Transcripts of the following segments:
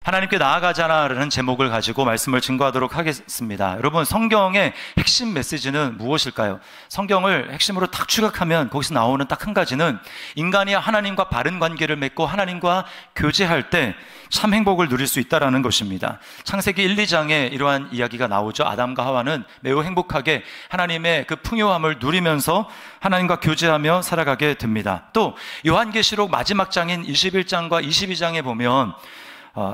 하나님께 나아가자라는 제목을 가지고 말씀을 증거하도록 하겠습니다. 여러분, 성경의 핵심 메시지는 무엇일까요? 성경을 핵심으로 딱 추격하면 거기서 나오는 딱 한 가지는 인간이 하나님과 바른 관계를 맺고 하나님과 교제할 때 참 행복을 누릴 수 있다는 것입니다. 창세기 1, 2장에 이러한 이야기가 나오죠. 아담과 하와는 매우 행복하게 하나님의 그 풍요함을 누리면서 하나님과 교제하며 살아가게 됩니다. 또 요한계시록 마지막 장인 21장과 22장에 보면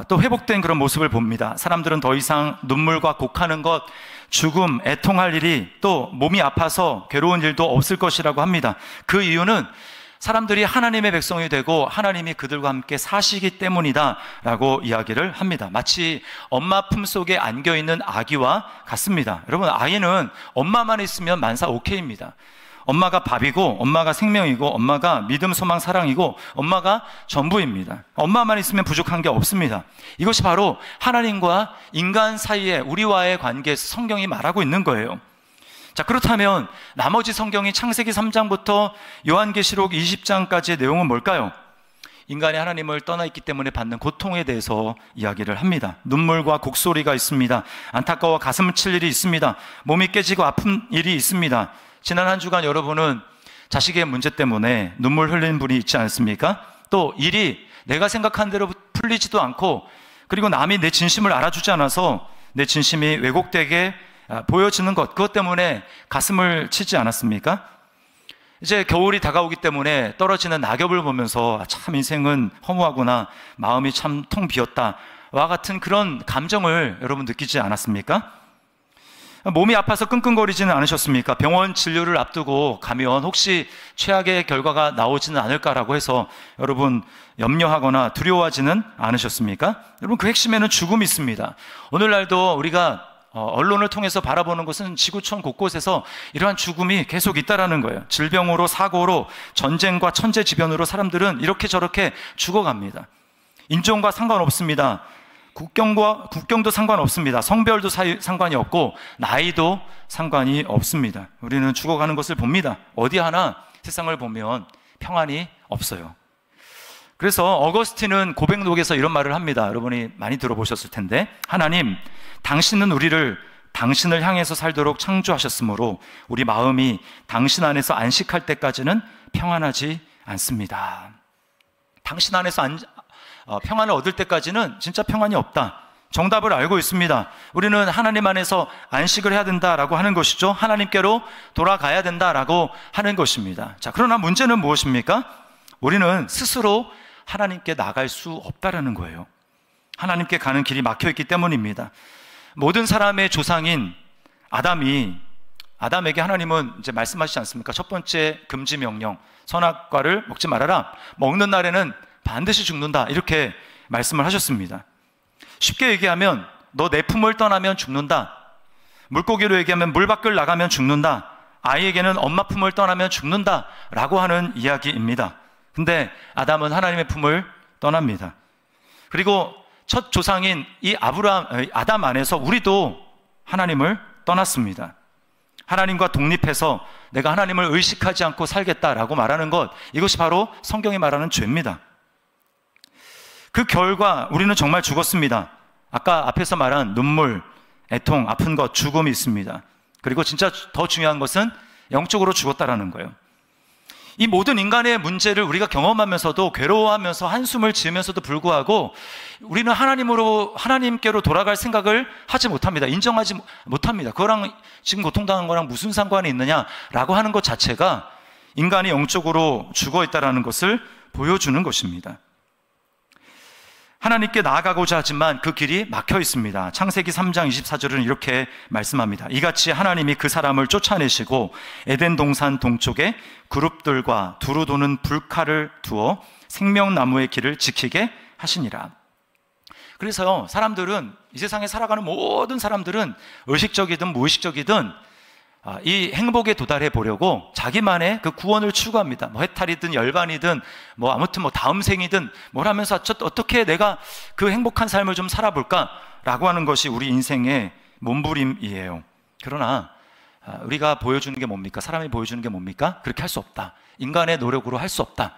또 회복된 그런 모습을 봅니다. 사람들은 더 이상 눈물과 곡하는 것, 죽음, 애통할 일이, 또 몸이 아파서 괴로운 일도 없을 것이라고 합니다. 그 이유는 사람들이 하나님의 백성이 되고 하나님이 그들과 함께 사시기 때문이다 라고 이야기를 합니다. 마치 엄마 품속에 안겨있는 아기와 같습니다. 여러분, 아이는 엄마만 있으면 만사 오케이입니다. 엄마가 밥이고, 엄마가 생명이고, 엄마가 믿음, 소망, 사랑이고, 엄마가 전부입니다. 엄마만 있으면 부족한 게 없습니다. 이것이 바로 하나님과 인간 사이에 우리와의 관계에서 성경이 말하고 있는 거예요. 자, 그렇다면 나머지 성경이 창세기 3장부터 요한계시록 20장까지의 내용은 뭘까요? 인간이 하나님을 떠나 있기 때문에 받는 고통에 대해서 이야기를 합니다. 눈물과 곡소리가 있습니다. 안타까워 가슴 칠 일이 있습니다. 몸이 깨지고 아픈 일이 있습니다. 지난 한 주간 여러분은 자식의 문제 때문에 눈물 흘린 분이 있지 않습니까? 또 일이 내가 생각한 대로 풀리지도 않고, 그리고 남이 내 진심을 알아주지 않아서 내 진심이 왜곡되게 보여지는 것, 그것 때문에 가슴을 치지 않았습니까? 이제 겨울이 다가오기 때문에 떨어지는 낙엽을 보면서 참 인생은 허무하구나, 마음이 참 텅 비었다 와 같은 그런 감정을 여러분 느끼지 않았습니까? 몸이 아파서 끙끙거리지는 않으셨습니까? 병원 진료를 앞두고 가면 혹시 최악의 결과가 나오지는 않을까라고 해서 여러분 염려하거나 두려워하지는 않으셨습니까? 여러분, 그 핵심에는 죽음이 있습니다. 오늘날도 우리가 언론을 통해서 바라보는 것은 지구촌 곳곳에서 이러한 죽음이 계속 있다라는 거예요. 질병으로, 사고로, 전쟁과 천재지변으로 사람들은 이렇게 저렇게 죽어갑니다. 인종과 상관없습니다. 국경도 상관없습니다. 성별도 상관이 없고 나이도 상관이 없습니다. 우리는 죽어가는 것을 봅니다. 어디 하나 세상을 보면 평안이 없어요. 그래서 어거스틴은 고백록에서 이런 말을 합니다. 여러분이 많이 들어보셨을 텐데, 하나님, 당신은 우리를 당신을 향해서 살도록 창조하셨으므로 우리 마음이 당신 안에서 안식할 때까지는 평안하지 않습니다. 당신 안에서 평안을 얻을 때까지는 진짜 평안이 없다. 정답을 알고 있습니다. 우리는 하나님 안에서 안식을 해야 된다라고 하는 것이죠. 하나님께로 돌아가야 된다라고 하는 것입니다. 자, 그러나 문제는 무엇입니까? 우리는 스스로 하나님께 나갈 수 없다라는 거예요. 하나님께 가는 길이 막혀있기 때문입니다. 모든 사람의 조상인 아담에게 하나님은 이제 말씀하시지 않습니까? 첫 번째 금지 명령, 선악과를 먹지 말아라. 먹는 날에는 반드시 죽는다. 이렇게 말씀을 하셨습니다. 쉽게 얘기하면 너 내 품을 떠나면 죽는다. 물고기로 얘기하면 물 밖을 나가면 죽는다. 아이에게는 엄마 품을 떠나면 죽는다 라고 하는 이야기입니다. 근데 아담은 하나님의 품을 떠납니다. 그리고 첫 조상인 이 아담 안에서 우리도 하나님을 떠났습니다. 하나님과 독립해서 내가 하나님을 의식하지 않고 살겠다라고 말하는 것, 이것이 바로 성경이 말하는 죄입니다. 그 결과 우리는 정말 죽었습니다. 아까 앞에서 말한 눈물, 애통, 아픈 것, 죽음이 있습니다. 그리고 진짜 더 중요한 것은 영적으로 죽었다라는 거예요. 이 모든 인간의 문제를 우리가 경험하면서도, 괴로워하면서 한숨을 지으면서도 불구하고 우리는 하나님께로 돌아갈 생각을 하지 못합니다. 인정하지 못합니다. 그거랑 지금 고통당한 거랑 무슨 상관이 있느냐라고 하는 것 자체가 인간이 영적으로 죽어 있다는 것을 보여주는 것입니다. 하나님께 나아가고자 하지만 그 길이 막혀 있습니다. 창세기 3장 24절은 이렇게 말씀합니다. 이같이 하나님이 그 사람을 쫓아내시고 에덴 동산 동쪽에 그룹들과 두루 도는 불칼을 두어 생명나무의 길을 지키게 하시니라. 그래서 사람들은, 이 세상에 살아가는 모든 사람들은 의식적이든 무의식적이든 이 행복에 도달해 보려고 자기만의 그 구원을 추구합니다. 뭐 해탈이든 열반이든 뭐 아무튼 뭐 다음 생이든 뭘 하면서 어떻게 내가 그 행복한 삶을 좀 살아볼까라고 하는 것이 우리 인생의 몸부림이에요. 그러나 우리가 보여주는 게 뭡니까? 사람이 보여주는 게 뭡니까? 그렇게 할 수 없다. 인간의 노력으로 할 수 없다.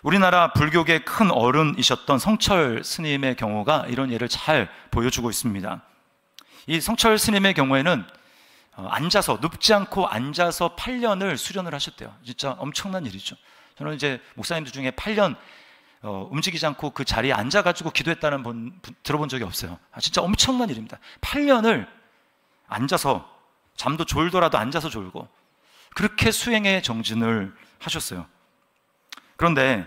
우리나라 불교계 큰 어른이셨던 성철 스님의 경우가 이런 예를 잘 보여주고 있습니다. 이 성철 스님의 경우에는 앉아서, 눕지 않고 앉아서 8년을 수련을 하셨대요. 진짜 엄청난 일이죠. 저는 이제 목사님들 중에 8년 움직이지 않고 그 자리에 앉아가지고 기도했다는 분 들어본 적이 없어요. 진짜 엄청난 일입니다. 8년을 앉아서, 잠도 졸더라도 앉아서 졸고, 그렇게 수행의 정진을 하셨어요. 그런데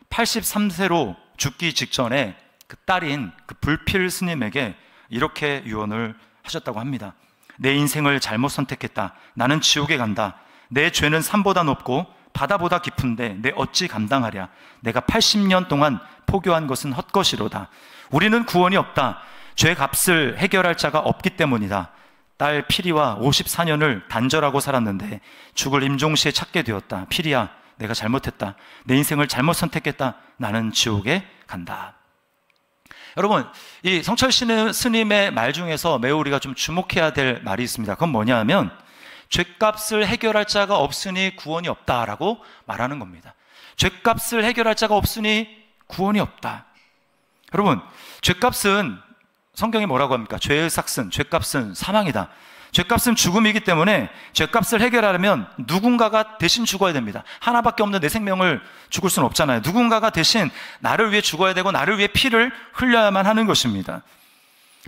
83세로 죽기 직전에 그 딸인 그 불필 스님에게 이렇게 유언을 하셨다고 합니다. 내 인생을 잘못 선택했다. 나는 지옥에 간다. 내 죄는 산보다 높고 바다보다 깊은데 내 어찌 감당하랴. 내가 80년 동안 포교한 것은 헛것이로다. 우리는 구원이 없다. 죄 값을 해결할 자가 없기 때문이다. 딸 피리와 54년을 단절하고 살았는데 죽을 임종시에 찾게 되었다. 피리야, 내가 잘못했다. 내 인생을 잘못 선택했다. 나는 지옥에 간다. 여러분, 이 성철 스님의 말 중에서 매우 우리가 좀 주목해야 될 말이 있습니다. 그건 뭐냐 하면 죄값을 해결할 자가 없으니 구원이 없다라고 말하는 겁니다. 죄값을 해결할 자가 없으니 구원이 없다. 여러분, 죄값은 성경이 뭐라고 합니까? 죄의 삭슨, 죄값은 사망이다. 죄값은 죽음이기 때문에 죄값을 해결하려면 누군가가 대신 죽어야 됩니다. 하나밖에 없는 내 생명을 죽을 수는 없잖아요. 누군가가 대신 나를 위해 죽어야 되고 나를 위해 피를 흘려야만 하는 것입니다.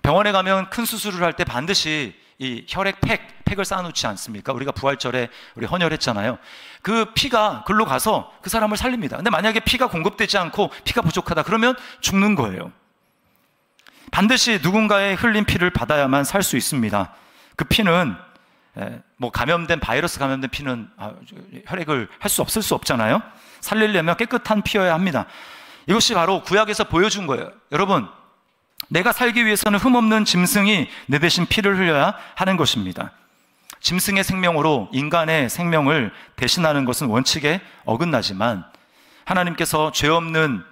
병원에 가면 큰 수술을 할 때 반드시 이 혈액팩을 쌓아놓지 않습니까? 우리가 부활절에 우리 헌혈했잖아요. 그 피가 글로 가서 그 사람을 살립니다. 근데 만약에 피가 공급되지 않고 피가 부족하다 그러면 죽는 거예요. 반드시 누군가의 흘린 피를 받아야만 살 수 있습니다. 그 피는 감염된 바이러스 감염된 피는 혈액을 할 수 없을 수 없잖아요. 살리려면 깨끗한 피여야 합니다. 이것이 바로 구약에서 보여준 거예요. 여러분, 내가 살기 위해서는 흠없는 짐승이 내 대신 피를 흘려야 하는 것입니다. 짐승의 생명으로 인간의 생명을 대신하는 것은 원칙에 어긋나지만 하나님께서 죄 없는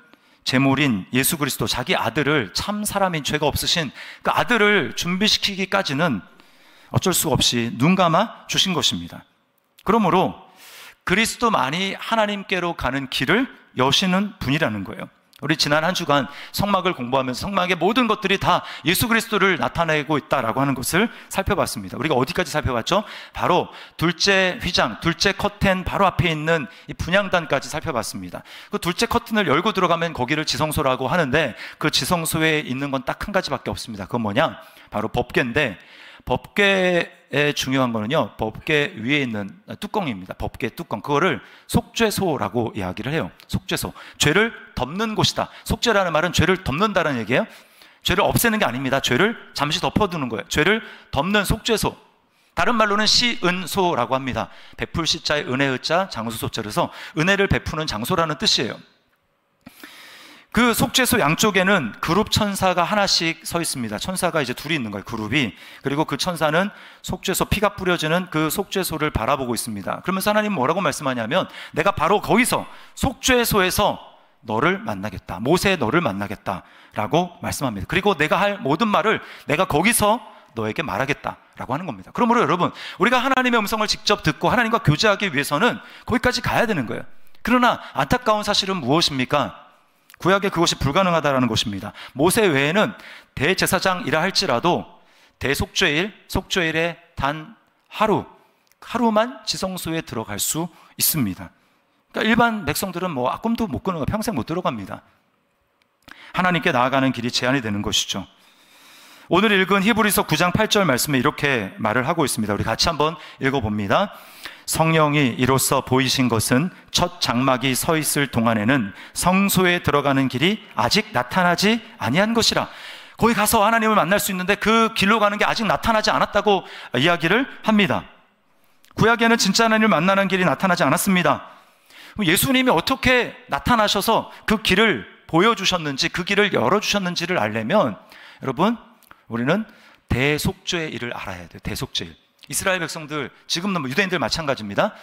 제물인 예수 그리스도, 자기 아들을, 참 사람인 죄가 없으신 그 아들을 준비시키기까지는 어쩔 수 없이 눈 감아 주신 것입니다. 그러므로 그리스도만이 하나님께로 가는 길을 여시는 분이라는 거예요. 우리 지난 한 주간 성막을 공부하면서 성막의 모든 것들이 다 예수 그리스도를 나타내고 있다라고 하는 것을 살펴봤습니다. 우리가 어디까지 살펴봤죠? 바로 둘째 휘장, 둘째 커튼 바로 앞에 있는 이 분향단까지 살펴봤습니다. 그 둘째 커튼을 열고 들어가면 거기를 지성소라고 하는데 그 지성소에 있는 건 딱 한 가지밖에 없습니다. 그건 뭐냐? 바로 법궤인데, 법궤의 중요한 거는요, 법궤 위에 있는 뚜껑입니다. 법궤 뚜껑. 그거를 속죄소라고 이야기를 해요. 속죄소. 죄를 덮는 곳이다. 속죄라는 말은 죄를 덮는다는 얘기예요. 죄를 없애는 게 아닙니다. 죄를 잠시 덮어두는 거예요. 죄를 덮는 속죄소. 다른 말로는 시은소라고 합니다. 베풀 시자에 은혜의 자, 장수소자, 그래서 은혜를 베푸는 장소라는 뜻이에요. 그 속죄소 양쪽에는 그룹 천사가 하나씩 서 있습니다. 천사가 이제 둘이 있는 거예요, 그룹이. 그리고 그 천사는 속죄소, 피가 뿌려지는 그 속죄소를 바라보고 있습니다. 그러면서 하나님 뭐라고 말씀하냐면, 내가 바로 거기서 속죄소에서 너를 만나겠다. 모세 너를 만나겠다 라고 말씀합니다. 그리고 내가 할 모든 말을 내가 거기서 너에게 말하겠다 라고 하는 겁니다. 그러므로 여러분, 우리가 하나님의 음성을 직접 듣고 하나님과 교제하기 위해서는 거기까지 가야 되는 거예요. 그러나 안타까운 사실은 무엇입니까? 구약에 그것이 불가능하다는 것입니다. 모세 외에는 대제사장이라 할지라도 대속죄일, 속죄일에 단 하루만 지성소에 들어갈 수 있습니다. 그러니까 일반 백성들은 꿈도 못 꾸는 거, 평생 못 들어갑니다. 하나님께 나아가는 길이 제한이 되는 것이죠. 오늘 읽은 히브리서 9장 8절 말씀에 이렇게 말을 하고 있습니다. 우리 같이 한번 읽어봅니다. 성령이 이로써 보이신 것은 첫 장막이 서 있을 동안에는 성소에 들어가는 길이 아직 나타나지 아니한 것이라. 거기 가서 하나님을 만날 수 있는데 그 길로 가는 게 아직 나타나지 않았다고 이야기를 합니다. 구약에는 진짜 하나님을 만나는 길이 나타나지 않았습니다. 예수님이 어떻게 나타나셔서 그 길을 보여주셨는지, 그 길을 열어주셨는지를 알려면 여러분, 우리는 대속죄의 일을 알아야 돼요. 대속죄일. 이스라엘 백성들, 지금 유대인들 마찬가지입니다.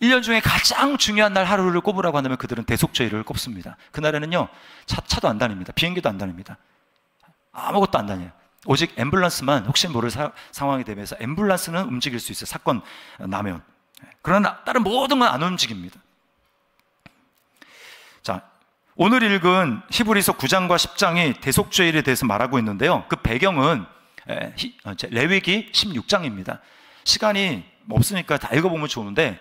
1년 중에 가장 중요한 날 하루를 꼽으라고 한다면 그들은 대속죄일을 꼽습니다. 그날에는요, 차도 안 다닙니다. 비행기도 안 다닙니다. 아무것도 안 다녀요. 오직 앰뷸런스만 혹시 모를 상황이 되면서 앰뷸런스는 움직일 수 있어요. 사건 나면. 그러나 다른 모든 건 안 움직입니다. 자, 오늘 읽은 히브리서 9장과 10장이 대속죄일에 대해서 말하고 있는데요. 그 배경은 레위기 16장입니다. 시간이 없으니까 다 읽어보면 좋은데,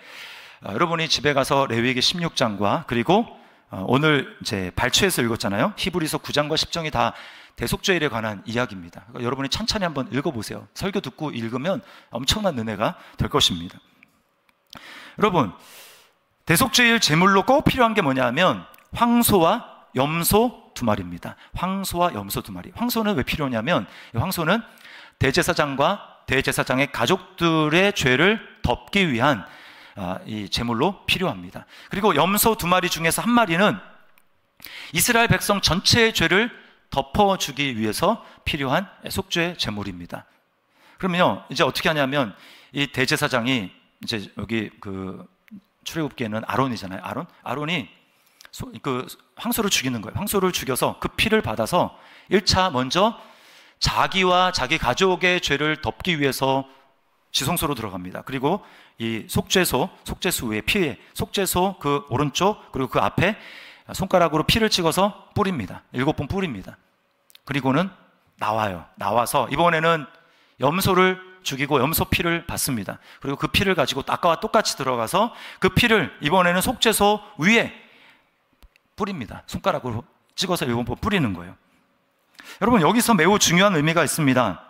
여러분이 집에 가서 레위기 16장과 그리고 오늘 이제 발췌해서 읽었잖아요. 히브리서 9장과 10장이 다 대속죄일에 관한 이야기입니다. 그러니까 여러분이 천천히 한번 읽어보세요. 설교 듣고 읽으면 엄청난 은혜가 될 것입니다. 여러분, 대속죄일 제물로 꼭 필요한 게 뭐냐면 황소와 염소 2마리입니다. 황소와 염소 2마리. 황소는 왜 필요하냐면, 황소는 대제사장과 대제사장의 가족들의 죄를 덮기 위한 이 제물로 필요합니다. 그리고 염소 2마리 중에서 1마리는 이스라엘 백성 전체의 죄를 덮어주기 위해서 필요한 속죄 제물입니다. 그러면요, 이제 어떻게 하냐면, 이 대제사장이 이제 여기 그 출애굽기에는 아론이잖아요. 아론이 그 황소를 죽이는 거예요. 황소를 죽여서 그 피를 받아서 1차 먼저 자기와 자기 가족의 죄를 덮기 위해서 지성소로 들어갑니다. 그리고 이 속죄소 위에 피에 속죄소 그 오른쪽 그리고 그 앞에 손가락으로 피를 찍어서 뿌립니다. 7번 뿌립니다. 그리고는 나와서 이번에는 염소를 죽이고 염소 피를 받습니다. 그리고 그 피를 가지고 아까와 똑같이 들어가서 그 피를 이번에는 속죄소 위에 뿌립니다. 손가락으로 찍어서 7번 뿌리는 거예요. 여러분, 여기서 매우 중요한 의미가 있습니다.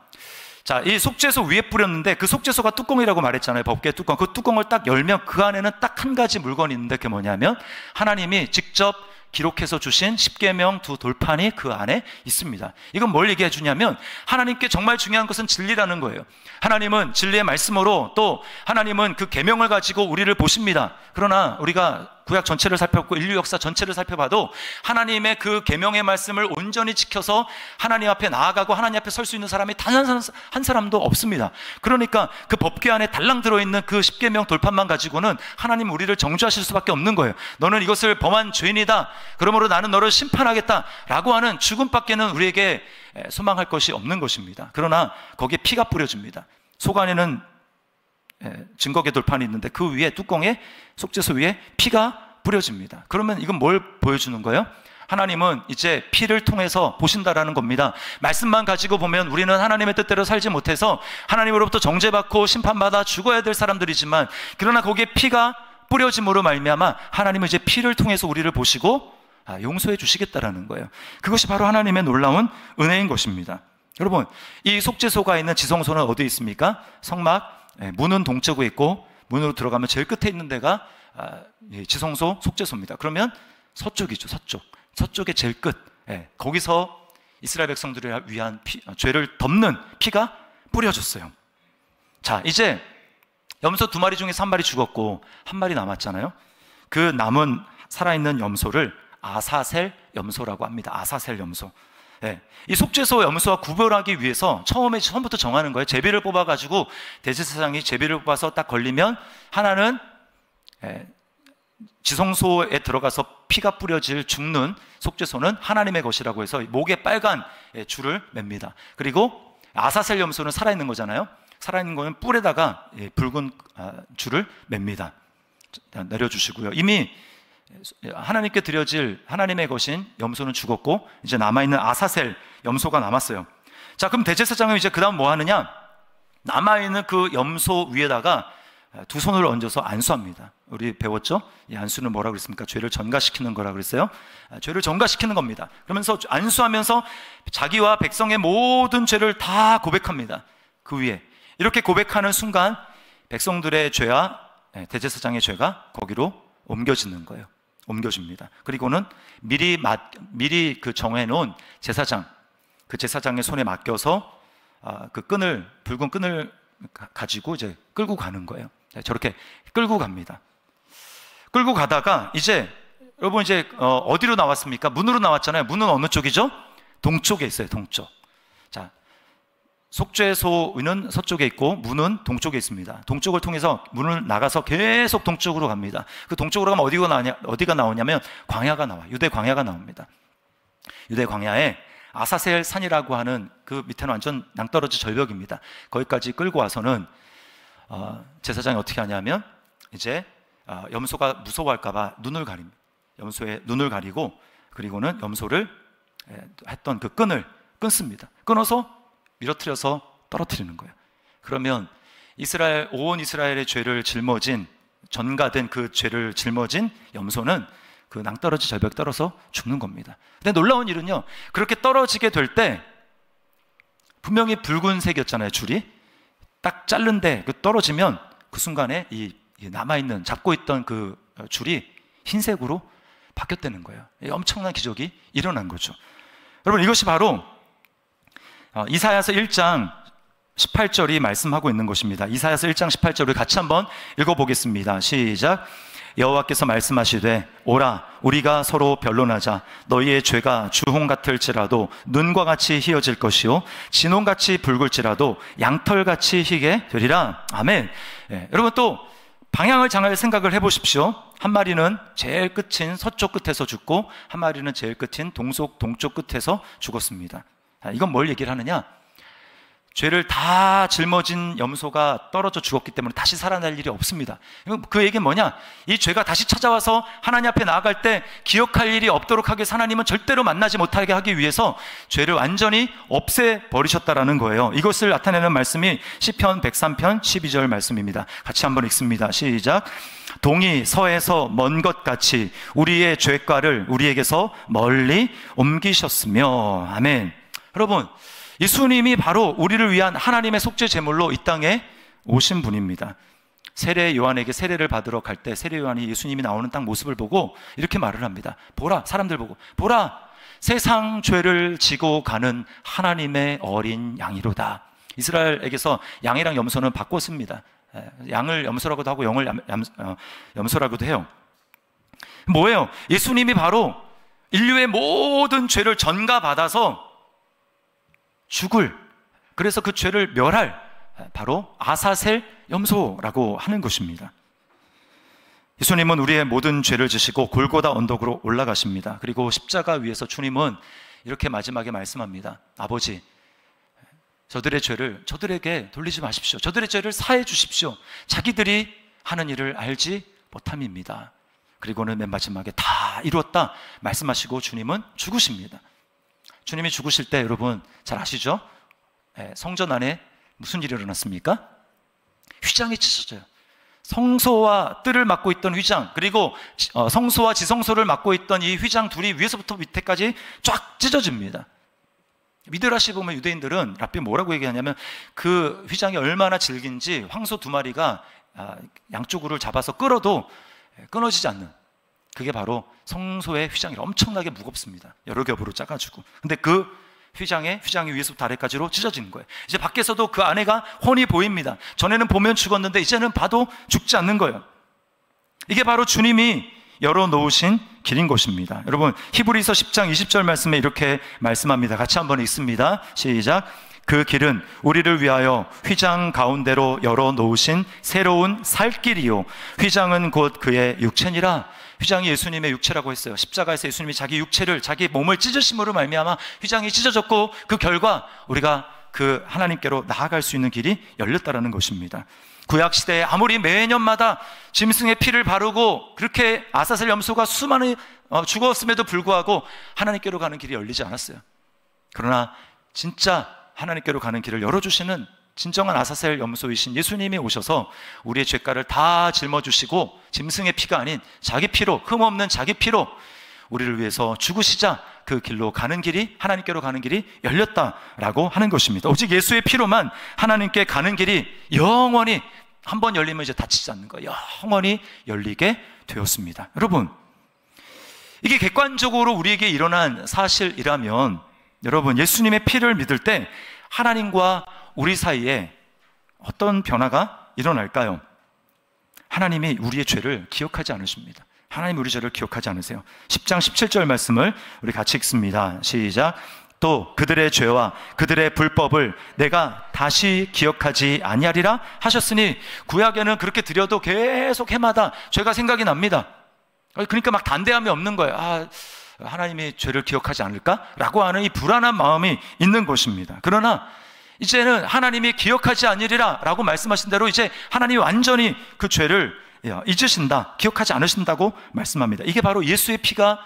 자, 이 속죄소 위에 뿌렸는데 그 속죄소가 뚜껑이라고 말했잖아요. 법궤 뚜껑. 그 뚜껑을 딱 열면 그 안에는 딱 한 가지 물건이 있는데 그게 뭐냐면 하나님이 직접 기록해서 주신 십계명 2 돌판이 그 안에 있습니다. 이건 뭘 얘기해 주냐면 하나님께 정말 중요한 것은 진리라는 거예요. 하나님은 진리의 말씀으로 또 하나님은 그 계명을 가지고 우리를 보십니다. 그러나 우리가 구약 전체를 살펴보고 인류 역사 전체를 살펴봐도 하나님의 그 계명의 말씀을 온전히 지켜서 하나님 앞에 나아가고 하나님 앞에 설 수 있는 사람이 단 한 사람도 없습니다. 그러니까 그 법궤 안에 달랑 들어있는 그 십계명 돌판만 가지고는 하나님 우리를 정죄하실 수밖에 없는 거예요. 너는 이것을 범한 죄인이다. 그러므로 나는 너를 심판하겠다 라고 하는 죽음밖에는 우리에게 소망할 것이 없는 것입니다. 그러나 거기에 피가 뿌려집니다. 속 안에는 증거계 돌판이 있는데 그 위에 뚜껑에 속죄소 위에 피가 뿌려집니다. 그러면 이건 뭘 보여주는 거예요? 하나님은 이제 피를 통해서 보신다라는 겁니다. 말씀만 가지고 보면 우리는 하나님의 뜻대로 살지 못해서 하나님으로부터 정죄받고 심판받아 죽어야 될 사람들이지만, 그러나 거기에 피가 뿌려짐으로 말미암아 하나님은 이제 피를 통해서 우리를 보시고 용서해 주시겠다라는 거예요. 그것이 바로 하나님의 놀라운 은혜인 것입니다. 여러분, 이 속죄소가 있는 지성소는 어디에 있습니까? 성막 문은 동쪽에 있고 문으로 들어가면 제일 끝에 있는 데가 지성소 속죄소입니다. 그러면 서쪽이죠. 서쪽의 제일 끝. 거기서 이스라엘 백성들을 위한 죄를 덮는 피가 뿌려졌어요. 자, 이제 염소 2마리 중에서 1마리 죽었고 1마리 남았잖아요. 그 남은 살아있는 염소를 아사셀 염소라고 합니다. 아사셀 염소. 이 속죄소 염소와 구별하기 위해서 처음부터 정하는 거예요. 제비를 뽑아가지고 대제사장이 제비를 뽑아서 딱 걸리면 하나는 지성소에 들어가서 피가 뿌려질 죽는 속죄소는 하나님의 것이라고 해서 목에 빨간 줄을 맵니다. 그리고 아사셀 염소는 살아있는 거잖아요. 살아있는 거는 뿔에다가 붉은 줄을 맵니다. 내려주시고요. 이미 하나님께 드려질 하나님의 것인 염소는 죽었고 이제 남아있는 아사셀 염소가 남았어요. 자, 그럼 대제사장은 이제 그 다음 뭐 하느냐? 남아있는 그 염소 위에다가 2 손을 얹어서 안수합니다. 우리 배웠죠? 이 안수는 뭐라고 그랬습니까? 죄를 전가시키는 거라고 그랬어요. 죄를 전가시키는 겁니다. 그러면서 안수하면서 자기와 백성의 모든 죄를 다 고백합니다. 그 위에 이렇게 고백하는 순간 백성들의 죄와 대제사장의 죄가 거기로 옮겨지는 거예요. 옮겨집니다. 그리고는 미리 그 정해놓은 제사장, 그 제사장의 손에 맡겨서 그 붉은 끈을 가지고 이제 끌고 가는 거예요. 저렇게 끌고 갑니다. 끌고 가다가 이제 여러분 이제 어디로 나왔습니까? 문으로 나왔잖아요. 문은 어느 쪽이죠? 동쪽에 있어요. 동쪽. 자, 속죄소는 서쪽에 있고 문은 동쪽에 있습니다. 동쪽을 통해서 문을 나가서 계속 동쪽으로 갑니다. 그 동쪽으로 가면 어디가 나오냐면 광야가 나와요. 유대 광야가 나옵니다. 유대 광야에 아사셀 산이라고 하는 그 밑에는 완전 낭떠러지 절벽입니다. 거기까지 끌고 와서는 제사장이 어떻게 하냐면 이제 염소가 무서워할까봐 눈을 가립니다. 염소의 눈을 가리고, 그리고는 염소를 했던 그 끈을 끊습니다. 끊어서 밀어뜨려서 떨어뜨리는 거예요. 그러면 온 이스라엘의 죄를 짊어진, 전가된 그 죄를 짊어진 염소는 그 낭떠러지 절벽 떨어서 죽는 겁니다. 근데 놀라운 일은요, 그렇게 떨어지게 될 때 분명히 붉은색이었잖아요. 줄이 딱 자른데 떨어지면 그 순간에 이 남아있는, 잡고 있던 그 줄이 흰색으로 바뀌었다는 거예요. 엄청난 기적이 일어난 거죠. 여러분, 이것이 바로 이사야서 1장 18절이 말씀하고 있는 것입니다. 이사야서 1장 18절을 같이 한번 읽어보겠습니다. 시작. 여호와께서 말씀하시되 오라 우리가 서로 변론하자. 너희의 죄가 주홍 같을지라도 눈과 같이 희어질 것이요 진홍같이 붉을지라도 양털같이 희게 되리라. 아멘. 여러분, 또 방향을 장할 생각을 해보십시오. 한 마리는 제일 끝인 서쪽 끝에서 죽고 한 마리는 제일 끝인 동쪽 끝에서 죽었습니다. 이건 뭘 얘기를 하느냐? 죄를 다 짊어진 염소가 떨어져 죽었기 때문에 다시 살아날 일이 없습니다. 그 얘기는 뭐냐? 이 죄가 다시 찾아와서 하나님 앞에 나아갈 때 기억할 일이 없도록 하기 위해서 하나님은 절대로 만나지 못하게 하기 위해서 죄를 완전히 없애버리셨다라는 거예요. 이것을 나타내는 말씀이 시편 103편 12절 말씀입니다. 같이 한번 읽습니다. 시작. 동이 서에서 먼 것 같이 우리의 죄가를 우리에게서 멀리 옮기셨으며. 아멘. 여러분, 예수님이 바로 우리를 위한 하나님의 속죄 제물로 이 땅에 오신 분입니다. 세례 요한에게 세례를 받으러 갈 때 세례 요한이 예수님이 나오는 딱 모습을 보고 이렇게 말을 합니다. 보라, 사람들 보고, 보라, 세상 죄를 지고 가는 하나님의 어린 양이로다. 이스라엘에게서 양이랑 염소는 바꿨습니다. 양을 염소라고도 하고 영을 염소라고도 해요. 뭐예요? 예수님이 바로 인류의 모든 죄를 전가받아서 그래서 그 죄를 멸할 바로 아사셀 염소라고 하는 것입니다. 예수님은 우리의 모든 죄를 지시고 골고다 언덕으로 올라가십니다. 그리고 십자가 위에서 주님은 이렇게 마지막에 말씀합니다. 아버지, 저들의 죄를 저들에게 돌리지 마십시오. 저들의 죄를 사해 주십시오. 자기들이 하는 일을 알지 못함입니다. 그리고는 맨 마지막에 다 이루었다 말씀하시고 주님은 죽으십니다. 주님이 죽으실 때 여러분 잘 아시죠? 성전 안에 무슨 일이 일어났습니까? 휘장이 찢어져요. 성소와 뜰을 맡고 있던 휘장, 그리고 성소와 지성소를 맡고 있던 이 휘장 둘이 위에서부터 밑에까지 쫙 찢어집니다. 미드라시 보면 유대인들은 랍비 뭐라고 얘기하냐면 그 휘장이 얼마나 질긴지 황소 두 마리가 양쪽으로 잡아서 끌어도 끊어지지 않는, 그게 바로 성소의 휘장이 엄청나게 무겁습니다. 여러 겹으로 짜가지고. 근데 그 휘장이 위에서부터 아래까지로 찢어지는 거예요. 이제 밖에서도 그 안에가 훤히 보입니다. 전에는 보면 죽었는데 이제는 봐도 죽지 않는 거예요. 이게 바로 주님이 열어놓으신 길인 것입니다. 여러분, 히브리서 10장 20절 말씀에 이렇게 말씀합니다. 같이 한번 읽습니다. 시작. 그 길은 우리를 위하여 휘장 가운데로 열어놓으신 새로운 살길이요 휘장은 곧 그의 육체니라. 휘장이 예수님의 육체라고 했어요. 십자가에서 예수님이 자기 육체를, 자기 몸을 찢으심으로 말미암아 휘장이 찢어졌고 그 결과 우리가 그 하나님께로 나아갈 수 있는 길이 열렸다라는 것입니다. 구약시대에 아무리 매년마다 짐승의 피를 바르고 그렇게 아사셀 염소가 수많이 죽었음에도 불구하고 하나님께로 가는 길이 열리지 않았어요. 그러나 진짜 하나님께로 가는 길을 열어주시는 진정한 아사셀 염소이신 예수님이 오셔서 우리의 죄가를 다 짊어주시고 짐승의 피가 아닌 자기 피로, 흠없는 자기 피로 우리를 위해서 죽으시자 그 길로 가는 길이, 하나님께로 가는 길이 열렸다라고 하는 것입니다. 오직 예수의 피로만 하나님께 가는 길이 영원히 한 번 열리면 이제 닫히지 않는 거예요. 영원히 열리게 되었습니다. 여러분, 이게 객관적으로 우리에게 일어난 사실이라면 여러분, 예수님의 피를 믿을 때 하나님과 우리 사이에 어떤 변화가 일어날까요? 하나님이 우리의 죄를 기억하지 않으십니다. 하나님 우리 죄를 기억하지 않으세요. 10장 17절 말씀을 우리 같이 읽습니다. 시작. 또 그들의 죄와 그들의 불법을 내가 다시 기억하지 아니하리라 하셨으니, 구약에는 그렇게 드려도 계속 해마다 죄가 생각이 납니다. 그러니까 막 담대함이 없는 거예요. 하나님이 죄를 기억하지 않을까? 라고 하는 이 불안한 마음이 있는 것입니다. 그러나 이제는 하나님이 기억하지 아니리라 라고 말씀하신 대로 이제 하나님이 완전히 그 죄를 잊으신다, 기억하지 않으신다고 말씀합니다. 이게 바로 예수의 피가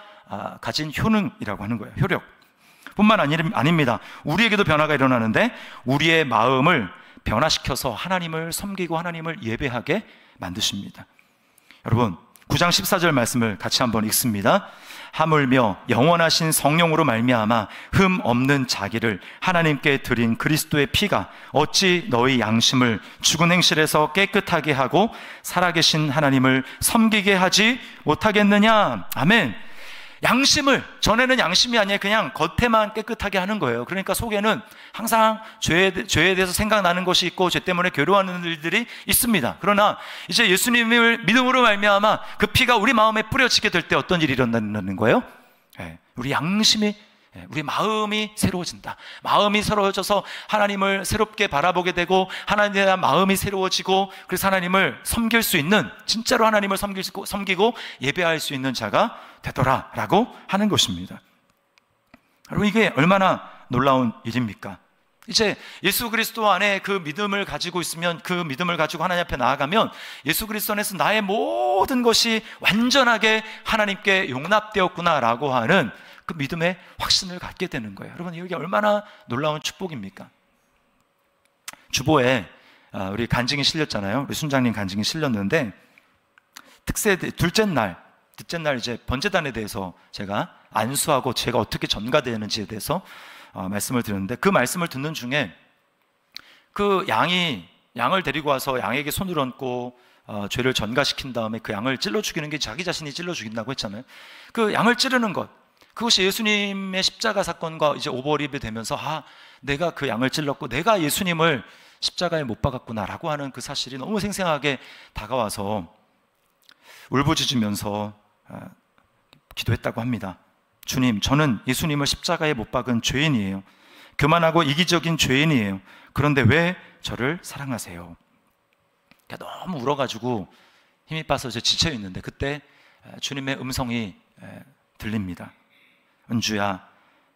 가진 효능이라고 하는 거예요. 효력 뿐만 아닙니다. 우리에게도 변화가 일어나는데 우리의 마음을 변화시켜서 하나님을 섬기고 하나님을 예배하게 만드십니다. 여러분 9장 14절 말씀을 같이 한번 읽습니다. 하물며 영원하신 성령으로 말미암아 흠 없는 자기를 하나님께 드린 그리스도의 피가 어찌 너희 양심을 죽은 행실에서 깨끗하게 하고 살아계신 하나님을 섬기게 하지 못하겠느냐. 아멘. 양심을, 전에는 양심이 아니라 그냥 겉에만 깨끗하게 하는 거예요. 그러니까 속에는 항상 죄에 대해서 생각나는 것이 있고 죄 때문에 괴로워하는 일들이 있습니다. 그러나 이제 예수님을 믿음으로 말미암아 그 피가 우리 마음에 뿌려지게 될 때 어떤 일이 일어나는 거예요? 우리 양심이, 우리 마음이 새로워진다. 마음이 새로워져서 하나님을 새롭게 바라보게 되고 하나님에 대한 마음이 새로워지고 그래서 하나님을 섬길 수 있는, 진짜로 하나님을 섬기고 예배할 수 있는 자가 되더라라고 하는 것입니다. 여러분 이게 얼마나 놀라운 일입니까? 이제 예수 그리스도 안에 그 믿음을 가지고 있으면, 그 믿음을 가지고 하나님 앞에 나아가면 예수 그리스도 안에서 나의 모든 것이 완전하게 하나님께 용납되었구나라고 하는 그 믿음의 확신을 갖게 되는 거예요. 여러분 이게 얼마나 놀라운 축복입니까? 주보에 우리 간증이 실렸잖아요. 우리 순장님 간증이 실렸는데 둘째 날 이제 번제단에 대해서 제가 안수하고 제가 어떻게 전가되는지에 대해서 말씀을 드렸는데, 그 말씀을 듣는 중에 그 양을 데리고 와서 양에게 손을 얹고 죄를 전가시킨 다음에 그 양을 찔러 죽이는 게 자기 자신이 찔러 죽인다고 했잖아요. 그 양을 찌르는 것, 그것이 예수님의 십자가 사건과 이제 오버랩이 되면서 내가 그 양을 찔렀고 내가 예수님을 십자가에 못 박았구나라고 하는 그 사실이 너무 생생하게 다가와서 울부짖으면서 기도했다고 합니다. 주님, 저는 예수님을 십자가에 못 박은 죄인이에요. 교만하고 이기적인 죄인이에요. 그런데 왜 저를 사랑하세요? 너무 울어가지고 힘이 빠서 지쳐 있는데 그때 주님의 음성이 들립니다. 은주야,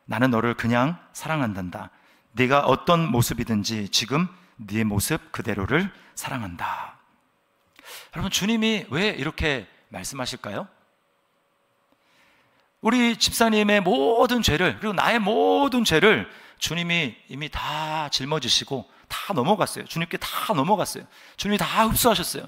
나는 너를 그냥 사랑한단다. 네가 어떤 모습이든지 지금 네 모습 그대로를 사랑한다. 여러분 주님이 왜 이렇게 말씀하실까요? 우리 집사님의 모든 죄를, 그리고 나의 모든 죄를 주님이 이미 다 짊어지시고 다 넘어갔어요. 주님께 다 넘어갔어요. 주님이 다 흡수하셨어요.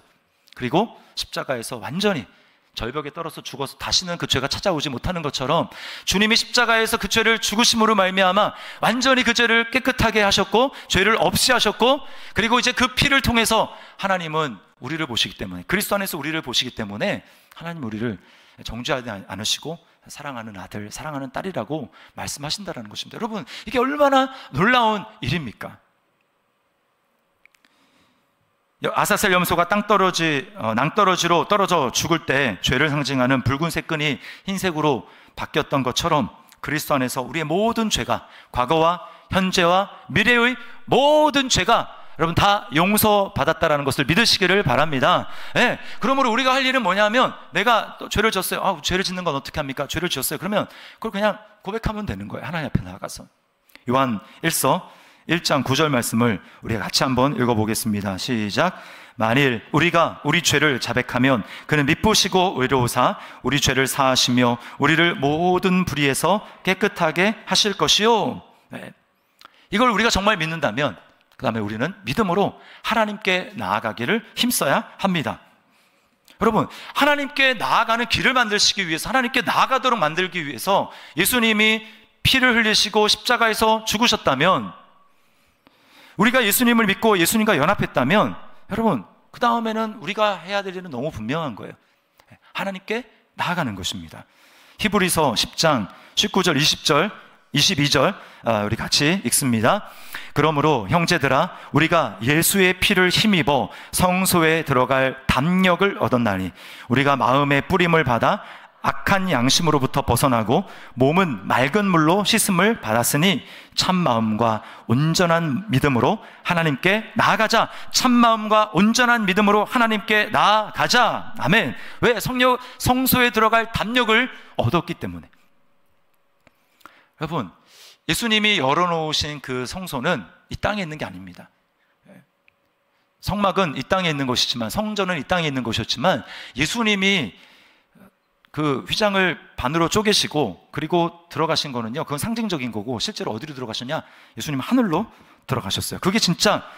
그리고 십자가에서 완전히 절벽에 떨어져 죽어서 다시는 그 죄가 찾아오지 못하는 것처럼 주님이 십자가에서 그 죄를 죽으심으로 말미암아 완전히 그 죄를 깨끗하게 하셨고 죄를 없이 하셨고, 그리고 이제 그 피를 통해서 하나님은 우리를 보시기 때문에, 그리스도 안에서 우리를 보시기 때문에 하나님 우리를 정죄하지 않으시고 사랑하는 아들, 사랑하는 딸이라고 말씀하신다는 것입니다. 여러분 이게 얼마나 놀라운 일입니까? 아사셀 염소가 낭떠러지로 떨어져 죽을 때 죄를 상징하는 붉은색 끈이 흰색으로 바뀌었던 것처럼 그리스도 안에서 우리의 모든 죄가, 과거와 현재와 미래의 모든 죄가 여러분 다 용서받았다라는 것을 믿으시기를 바랍니다. 그러므로 우리가 할 일은 뭐냐면, 내가 또 죄를 졌어요. 죄를 짓는 건 어떻게 합니까? 죄를 지었어요. 그러면 그걸 그냥 고백하면 되는 거예요. 하나님 앞에 나아가서. 요한 1서 1장 9절 말씀을 우리가 같이 한번 읽어보겠습니다. 시작. 만일 우리가 우리 죄를 자백하면 그는 미쁘시고 의로우사 우리 죄를 사하시며 우리를 모든 불의에서 깨끗하게 하실 것이요. 이걸 우리가 정말 믿는다면 그 다음에 우리는 믿음으로 하나님께 나아가기를 힘써야 합니다. 여러분 하나님께 나아가는 길을 만드시기 위해서, 하나님께 나아가도록 만들기 위해서 예수님이 피를 흘리시고 십자가에서 죽으셨다면, 우리가 예수님을 믿고 예수님과 연합했다면, 여러분 그 다음에는 우리가 해야 될 일은 너무 분명한 거예요. 하나님께 나아가는 것입니다. 히브리서 10장 19절 20절 22절 우리 같이 읽습니다. 그러므로 형제들아, 우리가 예수의 피를 힘입어 성소에 들어갈 담력을 얻었나니 우리가 마음의 뿌림을 받아 악한 양심으로부터 벗어나고 몸은 맑은 물로 씻음을 받았으니 참마음과 온전한 믿음으로 하나님께 나아가자. 참마음과 온전한 믿음으로 하나님께 나아가자. 아멘. 왜? 성소에 들어갈 담력을 얻었기 때문에. 여러분 예수님이 열어놓으신 그 성소는 이 땅에 있는 게 아닙니다. 성막은 이 땅에 있는 곳이지만, 성전은 이 땅에 있는 곳이었지만, 예수님이 그 휘장을 반으로 쪼개시고 그리고 들어가신 거는요, 그건 상징적인 거고, 실제로 어디로 들어가셨냐? 예수님 하늘로 들어가셨어요. 그게 진짜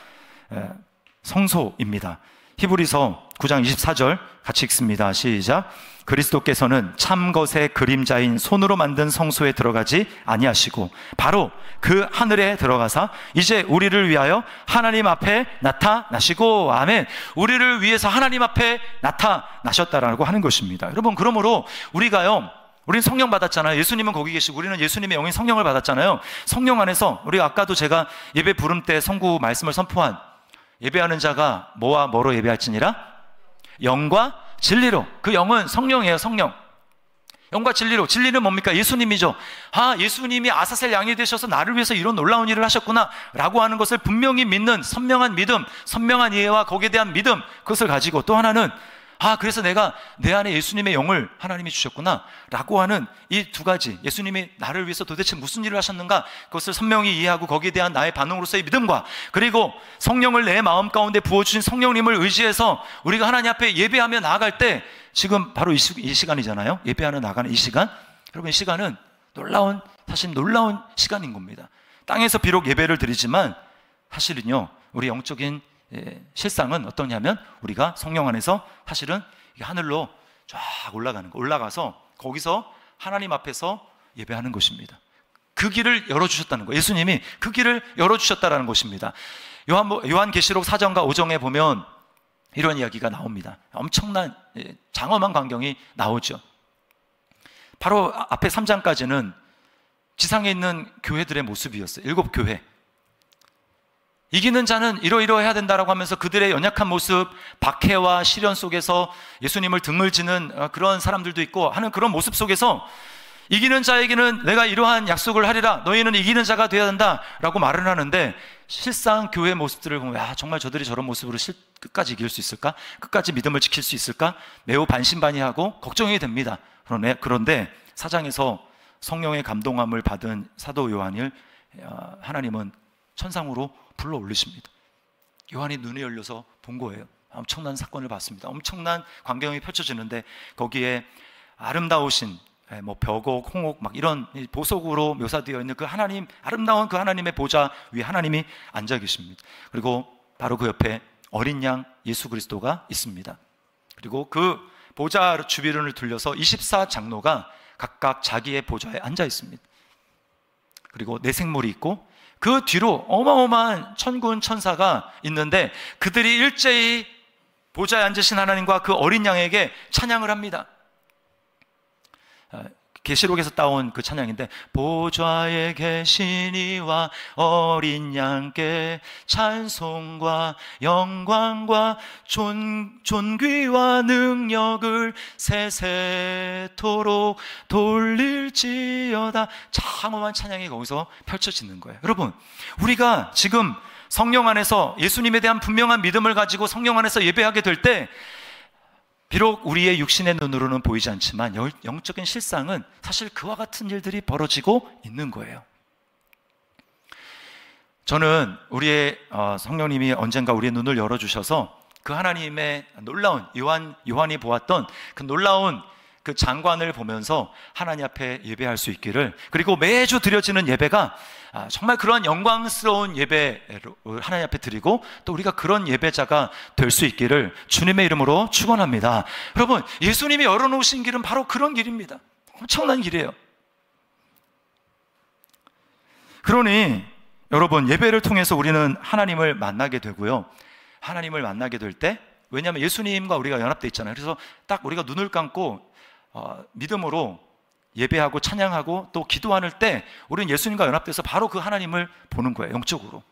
성소입니다. 히브리서 9장 24절 같이 읽습니다. 시작. 그리스도께서는 참 것의 그림자인 손으로 만든 성소에 들어가지 아니하시고 바로 그 하늘에 들어가사 이제 우리를 위하여 하나님 앞에 나타나시고, 아멘. 우리를 위해서 하나님 앞에 나타나셨다라고 하는 것입니다. 여러분, 그러므로 우리는 성령 받았잖아요. 예수님은 거기 계시고 우리는 예수님의 영인 성령을 받았잖아요. 성령 안에서 우리가 아까도 제가 예배 부름 때 성구 말씀을 선포한, 예배하는 자가 뭐와 뭐로 예배할지니라? 영과 진리로. 그 영은 성령이에요. 성령. 영과 진리로. 진리는 뭡니까? 예수님이죠. 예수님이 아사셀 양이 되셔서 나를 위해서 이런 놀라운 일을 하셨구나 라고 하는 것을 분명히 믿는 선명한 믿음, 선명한 이해와 거기에 대한 믿음, 그것을 가지고, 또 하나는 그래서 내가 내 안에 예수님의 영을 하나님이 주셨구나 라고 하는 이 두 가지, 예수님이 나를 위해서 도대체 무슨 일을 하셨는가, 그것을 선명히 이해하고 거기에 대한 나의 반응으로서의 믿음과, 그리고 성령을 내 마음 가운데 부어주신 성령님을 의지해서 우리가 하나님 앞에 예배하며 나아갈 때, 지금 바로 이 시간이잖아요. 예배하며 나가는 이 시간. 여러분, 이 시간은 사실 놀라운 시간인 겁니다. 땅에서 비록 예배를 드리지만 사실은요, 우리 영적인 실상은 어떠냐면, 우리가 성령 안에서 사실은 하늘로 쫙 올라가서 거기서 하나님 앞에서 예배하는 것입니다. 그 길을 열어주셨다는 거예요. 예수님이 그 길을 열어주셨다는 것입니다. 요한계시록 4장과 5장에 보면 이런 이야기가 나옵니다. 엄청난 장엄한 광경이 나오죠. 바로 앞에 3장까지는 지상에 있는 교회들의 모습이었어요. 7교회. 이기는 자는 이러이러해야 된다라고 하면서 그들의 연약한 모습, 박해와 시련 속에서 예수님을 등을 지는 그런 사람들도 있고 하는 그런 모습 속에서, 이기는 자에게는 내가 이러한 약속을 하리라, 너희는 이기는 자가 되어야 된다라고 말을 하는데, 실상 교회의 모습들을 보면 정말 저들이 저런 모습으로 끝까지 이길 수 있을까? 끝까지 믿음을 지킬 수 있을까? 매우 반신반의하고 걱정이 됩니다. 그런데 4장에서 성령의 감동함을 받은 사도 요한을 하나님은 천상으로 불러 올리십니다. 요한이 눈이 열려서 본 거예요. 엄청난 사건을 봤습니다. 엄청난 광경이 펼쳐지는데, 거기에 아름다우신 벽옥, 홍옥 이런 보석으로 묘사되어 있는 그 하나님, 아름다운 그 하나님의 보좌 위에 하나님이 앉아 계십니다. 그리고 바로 그 옆에 어린 양 예수 그리스도가 있습니다. 그리고 그 보좌 주변을 둘러서 24장로가 각각 자기의 보좌에 앉아 있습니다. 그리고 내 생물이 있고, 그 뒤로 어마어마한 천군 천사가 있는데, 그들이 일제히 보좌에 앉으신 하나님과 그 어린 양에게 찬양을 합니다. 계시록에서 따온 그 찬양인데, 보좌에 계신 이와 어린 양께 찬송과 영광과 존귀와 능력을 세세토록 돌릴지어다. 장엄한 찬양이 거기서 펼쳐지는 거예요. 여러분, 우리가 지금 성령 안에서 예수님에 대한 분명한 믿음을 가지고 성령 안에서 예배하게 될 때, 비록 우리의 육신의 눈으로는 보이지 않지만 영적인 실상은 사실 그와 같은 일들이 벌어지고 있는 거예요. 저는 우리의 성령님이 언젠가 우리의 눈을 열어주셔서 그 하나님의 놀라운, 요한이 보았던 그 놀라운 그 장관을 보면서 하나님 앞에 예배할 수 있기를, 그리고 매주 드려지는 예배가 정말 그러한 영광스러운 예배를 하나님 앞에 드리고, 또 우리가 그런 예배자가 될 수 있기를 주님의 이름으로 축원합니다. 여러분, 예수님이 열어놓으신 길은 바로 그런 길입니다. 엄청난 길이에요. 그러니 여러분, 예배를 통해서 우리는 하나님을 만나게 되고요, 하나님을 만나게 될 때, 왜냐하면 예수님과 우리가 연합되어 있잖아요. 그래서 딱 우리가 눈을 감고 믿음으로 예배하고 찬양하고 또 기도할 때, 우리는 예수님과 연합돼서 바로 그 하나님을 보는 거예요. 영적으로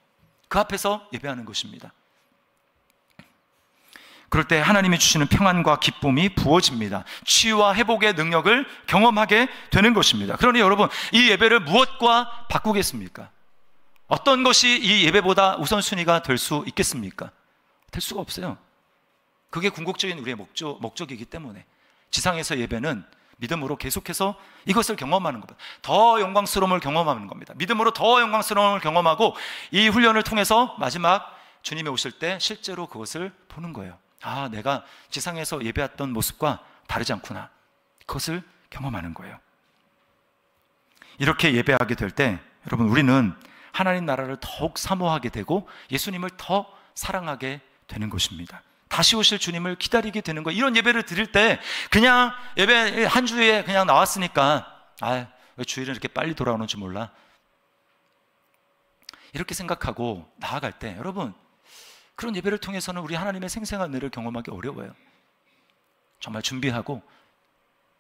그 앞에서 예배하는 것입니다. 그럴 때 하나님이 주시는 평안과 기쁨이 부어집니다. 치유와 회복의 능력을 경험하게 되는 것입니다. 그러니 여러분, 이 예배를 무엇과 바꾸겠습니까? 어떤 것이 이 예배보다 우선순위가 될 수 있겠습니까? 될 수가 없어요. 그게 궁극적인 우리의 목적이기 때문에 지상에서 예배는 믿음으로 계속해서 이것을 경험하는 겁니다. 더 영광스러움을 경험하는 겁니다. 믿음으로 더 영광스러움을 경험하고, 이 훈련을 통해서 마지막 주님이 오실 때 실제로 그것을 보는 거예요. 아, 내가 지상에서 예배했던 모습과 다르지 않구나. 그것을 경험하는 거예요. 이렇게 예배하게 될 때 여러분, 우리는 하나님 나라를 더욱 사모하게 되고 예수님을 더 사랑하게 되는 것입니다. 다시 오실 주님을 기다리게 되는 거예요. 이런 예배를 드릴 때 그냥 예배 한 주에 그냥 나왔으니까 왜 주일은 이렇게 빨리 돌아오는지 몰라, 이렇게 생각하고 나아갈 때 여러분, 그런 예배를 통해서는 우리 하나님의 생생한 은혜를 경험하기 어려워요. 정말 준비하고,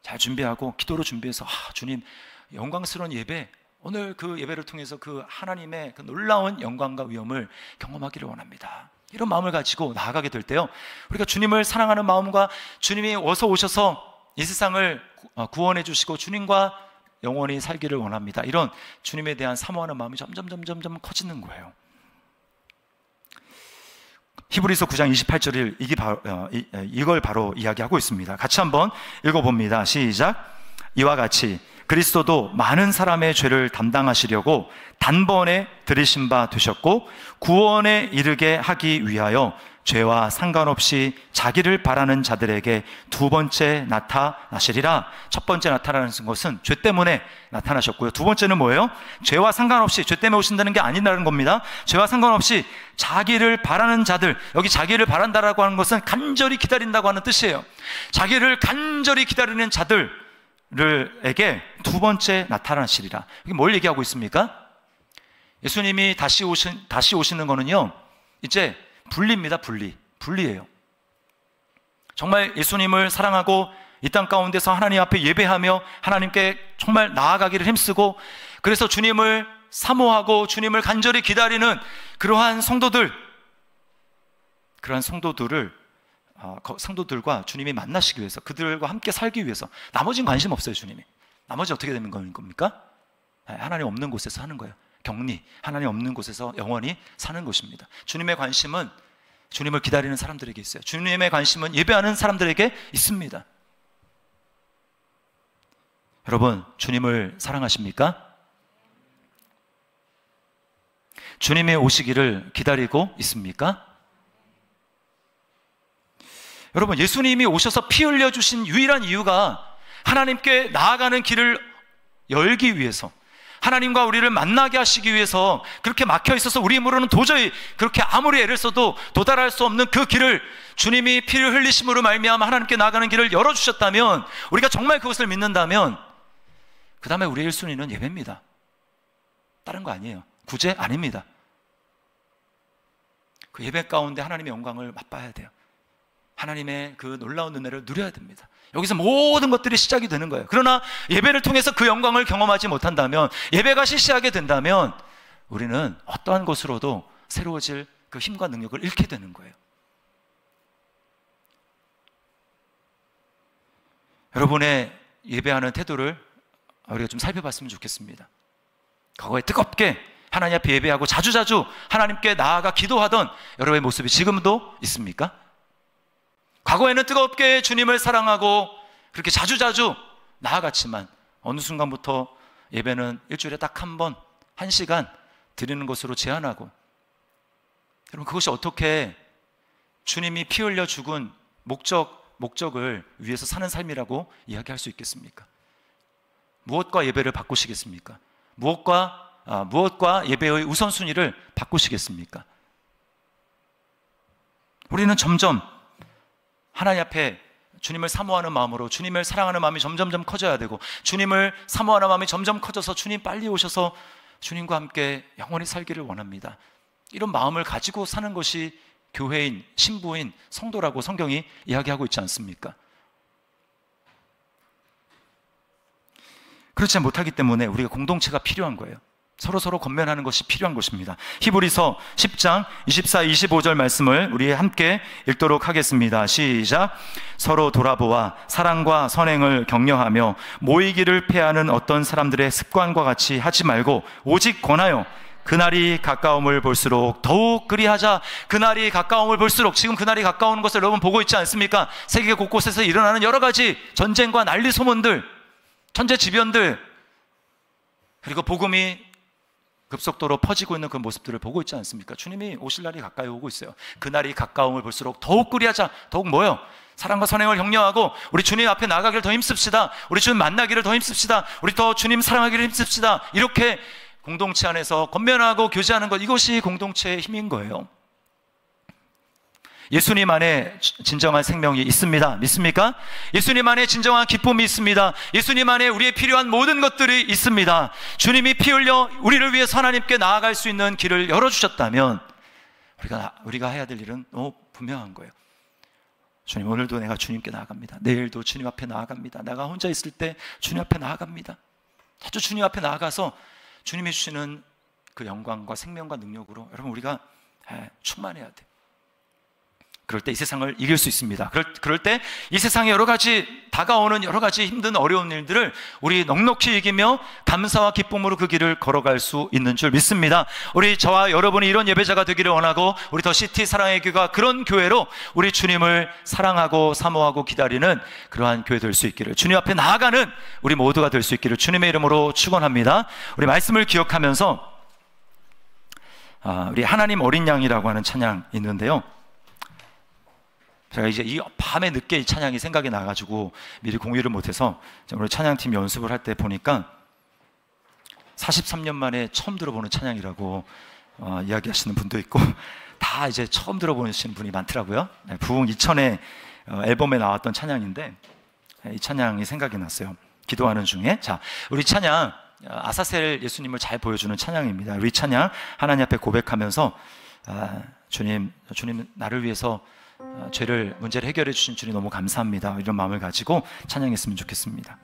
잘 준비하고 기도로 준비해서 주님 영광스러운 예배, 오늘 그 예배를 통해서 그 하나님의 그 놀라운 영광과 위엄을 경험하기를 원합니다. 이런 마음을 가지고 나아가게 될 때요, 우리가 주님을 사랑하는 마음과 주님이 어서 오셔서 이 세상을 구원해 주시고 주님과 영원히 살기를 원합니다, 이런 주님에 대한 사모하는 마음이 점점 커지는 거예요. 히브리서 9장 28절을 이걸 바로 이야기하고 있습니다. 같이 한번 읽어봅니다. 시작. 이와 같이 그리스도도 많은 사람의 죄를 담당하시려고 단번에 들이신 바 되셨고 구원에 이르게 하기 위하여 죄와 상관없이 자기를 바라는 자들에게 두 번째 나타나시리라. 첫 번째 나타나는 것은 죄 때문에 나타나셨고요, 두 번째는 뭐예요? 죄와 상관없이, 죄 때문에 오신다는 게 아니라는 겁니다. 죄와 상관없이 자기를 바라는 자들, 여기 자기를 바란다라고 하는 것은 간절히 기다린다고 하는 뜻이에요. 자기를 간절히 기다리는 자들에게 두 번째 나타나시리라. 이게 뭘 얘기하고 있습니까? 예수님이 다시 오시는 거는요, 이제 분리입니다. 분리예요. 정말 예수님을 사랑하고 이 땅 가운데서 하나님 앞에 예배하며 하나님께 정말 나아가기를 힘쓰고, 그래서 주님을 사모하고 주님을 간절히 기다리는 그러한 성도들과 주님이 만나시기 위해서, 그들과 함께 살기 위해서, 나머지는 관심 없어요. 주님이 나머지 어떻게 되는 겁니까? 하나님 없는 곳에서 하는 거예요. 격리, 하나님 없는 곳에서 영원히 사는 것입니다. 주님의 관심은 주님을 기다리는 사람들에게 있어요. 주님의 관심은 예배하는 사람들에게 있습니다. 여러분, 주님을 사랑하십니까? 주님의 오시기를 기다리고 있습니까? 여러분, 예수님이 오셔서 피 흘려주신 유일한 이유가 하나님께 나아가는 길을 열기 위해서, 하나님과 우리를 만나게 하시기 위해서 그렇게 막혀 있어서 우리 힘으로는 도저히 그렇게 아무리 애를 써도 도달할 수 없는 그 길을 주님이 피를 흘리심으로 말미암아 하나님께 나아가는 길을 열어주셨다면, 우리가 정말 그것을 믿는다면 그 다음에 우리의 1순위는 예배입니다. 다른 거 아니에요. 구제 아닙니다. 그 예배 가운데 하나님의 영광을 맛봐야 돼요. 하나님의 그 놀라운 은혜를 누려야 됩니다. 여기서 모든 것들이 시작이 되는 거예요. 그러나 예배를 통해서 그 영광을 경험하지 못한다면, 예배가 실시하게 된다면 우리는 어떠한 것으로도 새로워질 그 힘과 능력을 잃게 되는 거예요. 여러분의 예배하는 태도를 우리가 좀 살펴봤으면 좋겠습니다. 과거에 뜨겁게 하나님 앞에 예배하고 자주자주 하나님께 나아가 기도하던 여러분의 모습이 지금도 있습니까? 과거에는 뜨겁게 주님을 사랑하고 그렇게 자주자주 나아갔지만 어느 순간부터 예배는 일주일에 딱 한 번, 1시간 드리는 것으로 제한하고, 여러분, 그것이 어떻게 주님이 피 흘려 죽은 목적을 위해서 사는 삶이라고 이야기할 수 있겠습니까? 무엇과 예배를 바꾸시겠습니까? 무엇과 예배의 우선순위를 바꾸시겠습니까? 우리는 점점 하나님 앞에 주님을 사모하는 마음으로, 주님을 사랑하는 마음이 점점 커져야 되고, 주님을 사모하는 마음이 점점 커져서 주님 빨리 오셔서 주님과 함께 영원히 살기를 원합니다. 이런 마음을 가지고 사는 것이 교회인, 신부인, 성도라고 성경이 이야기하고 있지 않습니까? 그렇지 못하기 때문에 우리가 공동체가 필요한 거예요. 서로 권면하는 것이 필요한 것입니다. 히브리서 10장 24, 25절 말씀을 우리 함께 읽도록 하겠습니다. 시작. 서로 돌아보아 사랑과 선행을 격려하며 모이기를 패하는 어떤 사람들의 습관과 같이 하지 말고 오직 권하여 그날이 가까움을 볼수록 더욱 그리하자. 그날이 가까움을 볼수록, 지금 그날이 가까운 것을 여러분 보고 있지 않습니까? 세계 곳곳에서 일어나는 여러 가지 전쟁과 난리 소문들, 천재지변들, 그리고 복음이 급속도로 퍼지고 있는 그 모습들을 보고 있지 않습니까? 주님이 오실 날이 가까이 오고 있어요. 그날이 가까움을 볼수록 더욱 그리하자. 더욱 뭐요? 사랑과 선행을 격려하고 우리 주님 앞에 나가기를 더 힘씁시다. 우리 주님 만나기를 더 힘씁시다. 우리 더 주님 사랑하기를 힘씁시다. 이렇게 공동체 안에서 권면하고 교제하는 것, 이것이 공동체의 힘인 거예요. 예수님 안에 진정한 생명이 있습니다. 믿습니까? 예수님 안에 진정한 기쁨이 있습니다. 예수님 안에 우리의 필요한 모든 것들이 있습니다. 주님이 피 흘려 우리를 위해서 하나님께 나아갈 수 있는 길을 열어주셨다면 우리가 해야 될 일은 너무 분명한 거예요. 주님, 오늘도 내가 주님께 나아갑니다. 내일도 주님 앞에 나아갑니다. 내가 혼자 있을 때 주님 앞에 나아갑니다. 자주 주님 앞에 나아가서 주님이 주시는 그 영광과 생명과 능력으로 여러분 우리가 충만해야 돼요. 그럴 때 이 세상을 이길 수 있습니다. 그럴 때 이 세상에 여러 가지 다가오는 여러 가지 힘든 어려운 일들을 우리 넉넉히 이기며 감사와 기쁨으로 그 길을 걸어갈 수 있는 줄 믿습니다. 우리 저와 여러분이 이런 예배자가 되기를 원하고 우리 더 시티 사랑의 교회가 그런 교회로 우리 주님을 사랑하고 사모하고 기다리는 그러한 교회 될 수 있기를, 주님 앞에 나아가는 우리 모두가 될 수 있기를 주님의 이름으로 축원합니다. 우리 말씀을 기억하면서 우리 하나님 어린 양이라고 하는 찬양이 있는데요, 제가 이제 이 밤에 늦게 이 찬양이 생각이 나가지고 미리 공유를 못해서 오늘 찬양팀 연습을 할 때 보니까 43년 만에 처음 들어보는 찬양이라고 이야기하시는 분도 있고 다 이제 처음 들어보시는 분이 많더라고요. 부흥 2000의 앨범에 나왔던 찬양인데 이 찬양이 생각이 났어요. 기도하는 중에. 자, 우리 찬양 아사셀 예수님을 잘 보여주는 찬양입니다. 우리 찬양 하나님 앞에 고백하면서 주님 나를 위해서 문제를 해결해 주신 주님 너무 감사합니다, 이런 마음을 가지고 찬양했으면 좋겠습니다.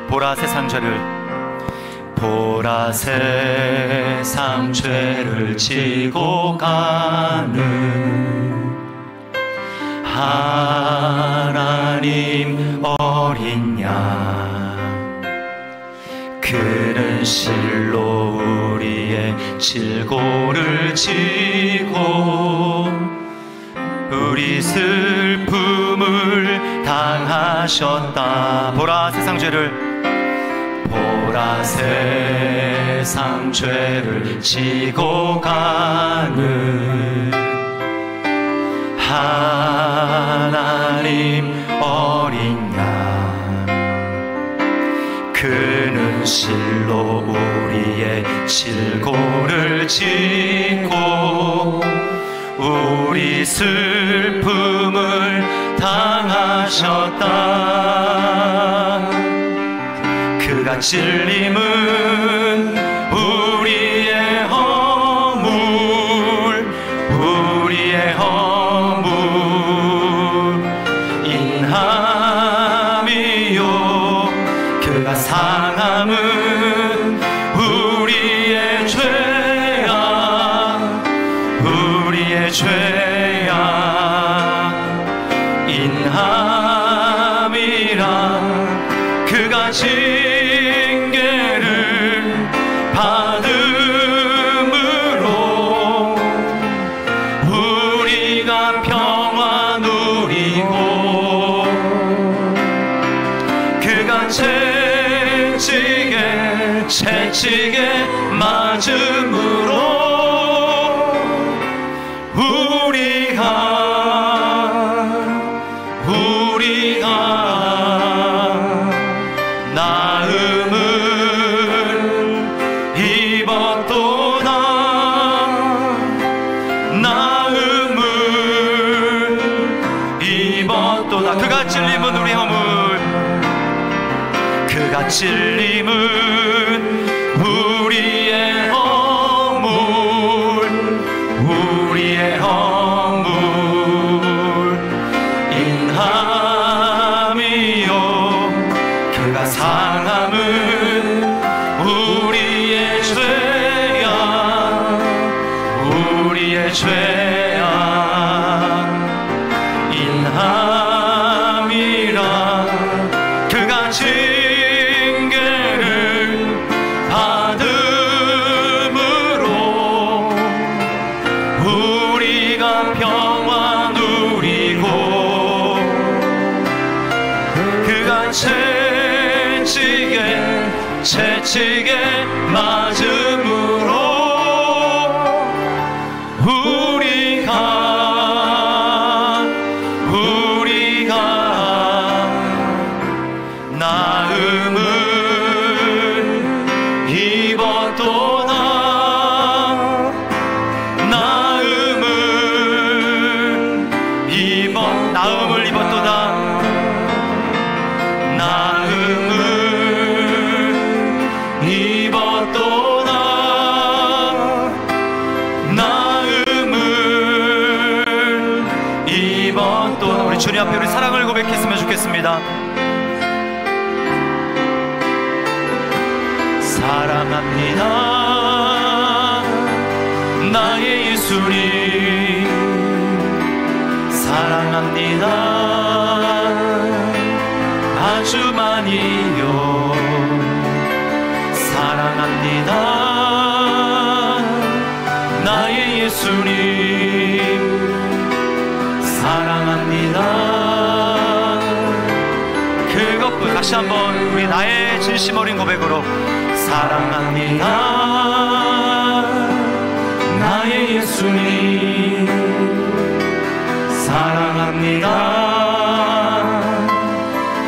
보라 세상 죄를 지고 가는 하나님 어린 양, 그는 실로 우리의 질고를 지고 우리 슬픔을 당하셨다. 보라 세상 죄를 지고 가는 하나님 어린 양, 그는 실로 우리의 질고를 지고 우리 슬픔을 당하셨다. 그가 찔림은 우리의 허물 인함이요, 그가 상함은 우리의 죄악 인함이라. 그가 징계를 받음으로 우리가 평화 누리고, 그가 채찍에 맞음으로 나음을 입었도다. 그가 찔림은 우리 허물, 그가 찔림은 우리의 허물 인함이요, 그가 상함은 우리의 죄악 인함이라. 그가 징계를 평화 누리고 그가 채찍에 맞음으로 우리가 나음을 입었도다. 나음을 입었도다. 나음을 입었도다. 나음을 입었도다. 우리 주님 앞에 우리 사랑을 고백했으면 좋겠습니다. 사랑합니다 나의 예수님. 사랑합니다 아주 많이요. 사랑합니다 나의 예수님. 사랑합니다. 그것뿐. 다시 한번 우리 나의 진심 어린 고백으로 사랑합니다 나의 예수님. 사랑합니다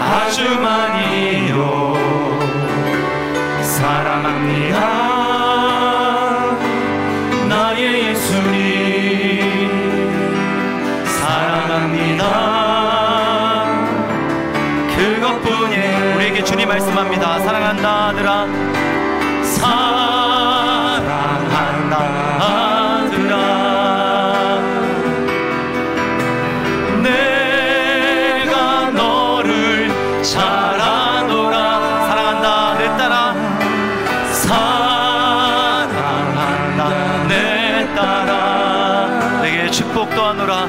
아주 많이요. 사랑합니다 나의 예수님. 사랑합니다. 그것뿐이에요. 우리에게 주님 말씀합니다. 사랑한다 아들아. 사랑한다 아들아. 잘하노라. 사랑한다 내 딸아. 사랑한다 내 딸아. 내게 축복 더하노라.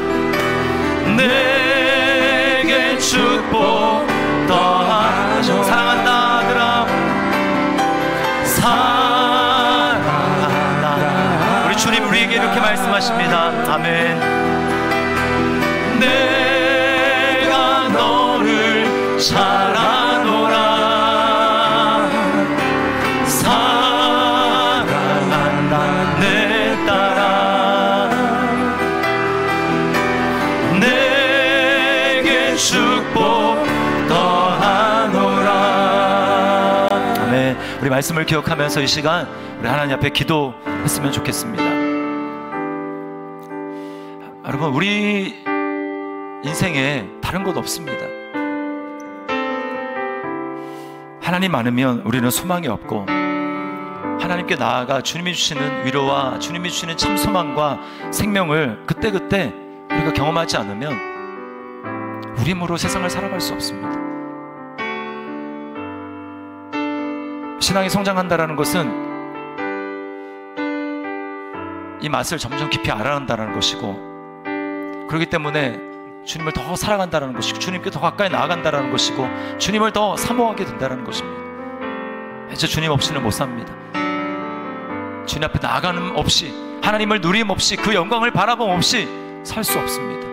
내게 축복 더하죠. 사랑한다 아들아. 사랑한다. 우리 주님 우리에게 이렇게 말씀하십니다. 아멘. 내가 너를 잘하노라. 사랑한다 내 딸아. 내게 축복 더하노라. 아멘. 우리 말씀을 기억하면서 이 시간 우리 하나님 앞에 기도했으면 좋겠습니다. 여러분 우리 인생에 다른 것 없습니다. 하나님 많으면 우리는 소망이 없고, 하나님께 나아가 주님이 주시는 위로와 주님이 주시는 참 소망과 생명을 그때그때 우리가 경험하지 않으면 우리 힘으로 세상을 살아갈 수 없습니다. 신앙이 성장한다는 것은 이 맛을 점점 깊이 알아간다는 것이고, 그렇기 때문에 주님을 더 사랑한다는 것이고, 주님께 더 가까이 나아간다는 것이고, 주님을 더 사모하게 된다는 것입니다. 이제 주님 없이는 못 삽니다. 주님 앞에 나아가는 없이, 하나님을 누림 없이, 그 영광을 바라봄 없이 살 수 없습니다.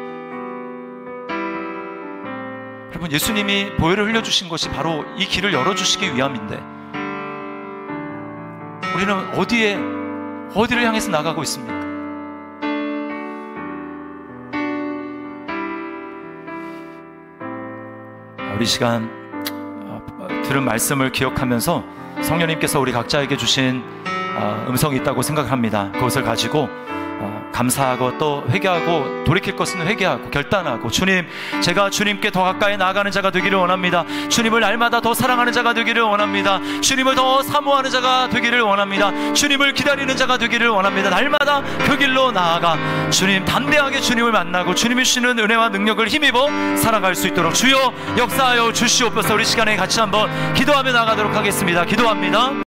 여러분, 예수님이 보혈을 흘려주신 것이 바로 이 길을 열어주시기 위함인데, 우리는 어디를 향해서 나가고 있습니까? 우리 시간 들은 말씀을 기억하면서 성령님께서 우리 각자에게 주신 음성이 있다고 생각합니다. 그것을 가지고 감사하고 또 회개하고, 돌이킬 것은 회개하고 결단하고, 주님, 제가 주님께 더 가까이 나아가는 자가 되기를 원합니다. 주님을 날마다 더 사랑하는 자가 되기를 원합니다. 주님을 더 사모하는 자가 되기를 원합니다. 주님을 기다리는 자가 되기를 원합니다. 날마다 그 길로 나아가 주님, 담대하게 주님을 만나고 주님이 주시는 은혜와 능력을 힘입어 살아갈 수 있도록 주여 역사하여 주시옵소서. 우리 시간에 같이 한번 기도하며 나가도록 하겠습니다. 기도합니다.